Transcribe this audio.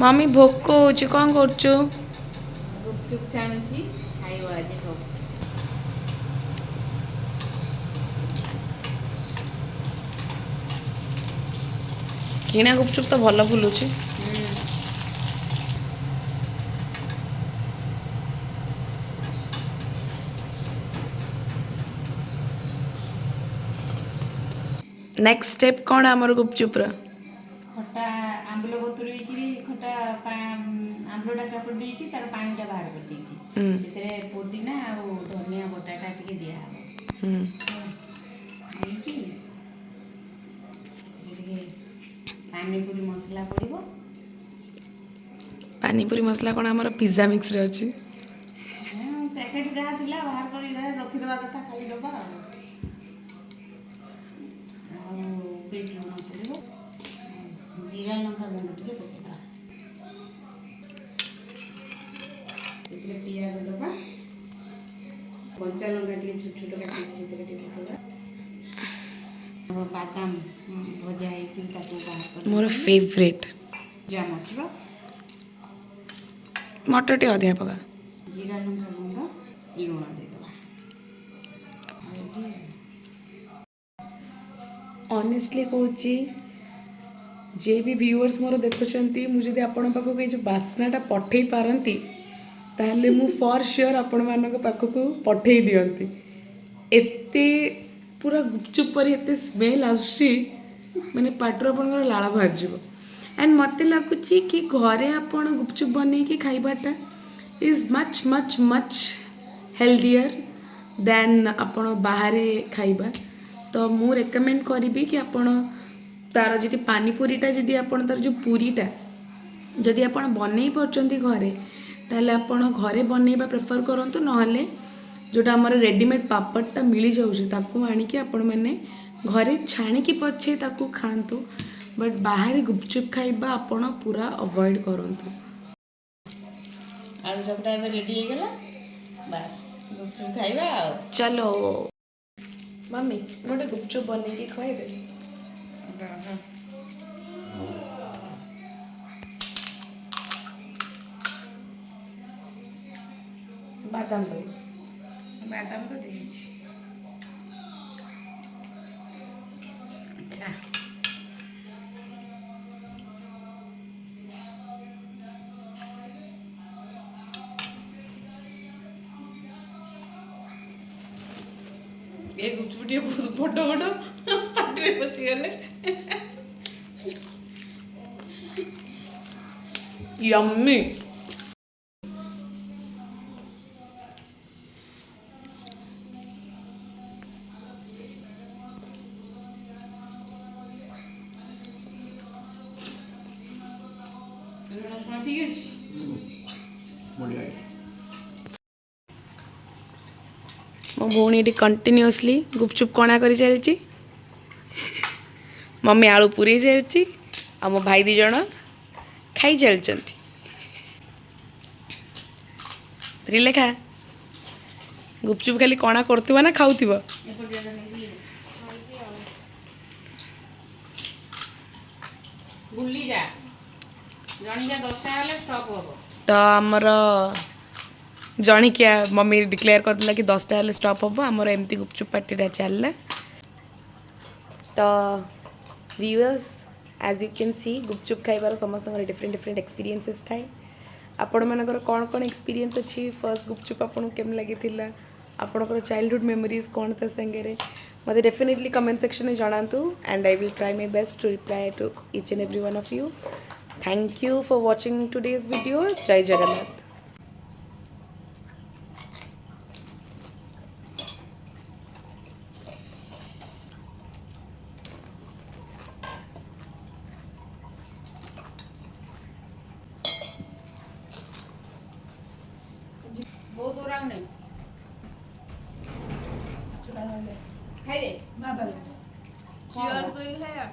mummy भोक होची कौन करचु गुपचुप छाणुची खाइबो आज सब किना गुपचुप तो भल फुलुची नेक्स्ट स्टेप कौन आमर गुपचुप रा खटा आंबल बतुरे खटा आंबलटा चकट देकी तार पानीटा बाहर कर देछि सेतरे पुदीना आ धनिया बटाटा टिके दिया देकी टिके पानीपुरी मसला पड़िबो पानीपुरी मसला कौन आमर पिज्जा मिक्स रे अछि पैकेट जहाँ थिला बाहर कर रखी देबा कथा खाई देबा बीट लुण पड़िबो जीरा लंका गुंड टिके पकेबा सेतरे पियाज देबा कंचा लंका टिके छोट छोट काटी सेतरे टिके देबा बादाम भजा हेकि ताको बाहर कर मोर फेवरेट जा मटर मटर टे अधिया पका जीरा लंका गुंड लुण दे देबा ऑनेस्टली कहूची जे भी व्यूअर्स मोर देखुचंती मु जदि आपण पाखक ए जो बास्नाटा पठेई पारंती ताहले मु फॉर श्योर आपण मानक पाखक पठेई दियंती एते पूरा गुपचुप पर एते स्मेल आसी माने पाटर आपनकर लाळा बाहर जिवो एंड मते लागुची कि घरे आपण गुपचुप बनै कि खाइबाटा is much much much healthier than आपण बाहरे खाइबा तो मु रेकमेंड करी कि आपण तार जी पानीपुरीटा जदि आपण तार जो पूरीटा जदि आपण बनै पारचंती घरे ताले आपण घरे बनैबा प्रेफर करंतु नहले जोटा हमर रेडीमेड पापड़टा मिली जाउची ताकू आनी कि आपण माने घरे छाणी कि पछे ताकू खांतु बट बाहर गुपचुप खाइबा आपण पूरा अवॉइड करंतु आलू चपटा एबे रेडी हो गेला बस गुपचुप खाइबा चलो मम्मी मोटे गुपचुप बनै कि खवाई दे बादाम दो बादाम तो देछि अच्छा ये गुपचुप बहुत बड़ बड़ पाटे पसी गले यम्मी ठीक अछि बढ़िया मो भौणी ये कंटिन्यूअसली गुपचुप कणा कर चलची मम्मी आलू पूरी चलची आ मो भाई दी जण खाई चलचंती त्रिलेखा गुपचुप खाली कणा करथुवा ना खाउथिबा बुल्ली जा जणिका 10टा हेले स्टॉप होबो तो आमर जणिकिया मम्मी डिक्लेयर कर दिला कि 10टा हेले स्टॉप होबो आमर एमती गुपचुप पार्टीटा चलला तो viewers as you can see gupchup खाइबार समस्त डिफरेंट डिफरेंट एक्सपीरियंसेस थाए आपण मानकर कौन कौन एक्सपीरियंस अच्छी फर्स्ट गुपचुप आपन केम लगी आपणकर चाइल्डहुड मेमोरीज कौन था संगे मत डेफिनेटली कमेंट सेक्शन में जनातु and I will try my best to reply to each and every one of you thank you for watching today's video जय जगन्नाथ बहुत ओराव नहीं खाई दे बाबा चियर तो ही है